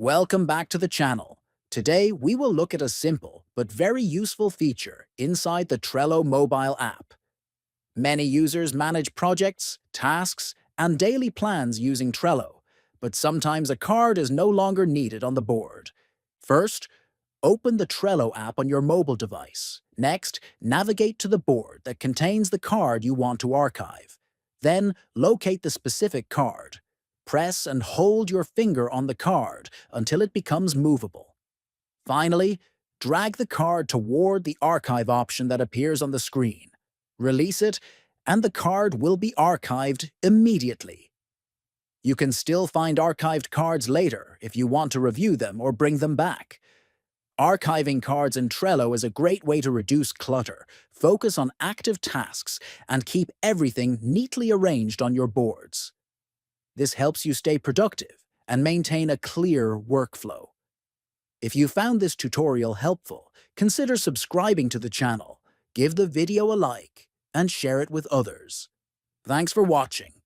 Welcome back to the channel. Today, we will look at a simple but very useful feature inside the Trello mobile app. Many users manage projects, tasks, and daily plans using Trello, but sometimes a card is no longer needed on the board. First, open the Trello app on your mobile device. Next, navigate to the board that contains the card you want to archive. Then, locate the specific card. Press and hold your finger on the card until it becomes movable. Finally, drag the card toward the archive option that appears on the screen. Release it, and the card will be archived immediately. You can still find archived cards later if you want to review them or bring them back. Archiving cards in Trello is a great way to reduce clutter, focus on active tasks, and keep everything neatly arranged on your boards. This helps you stay productive and maintain a clear workflow. If you found this tutorial helpful, consider subscribing to the channel, give the video a like, and share it with others. Thanks for watching.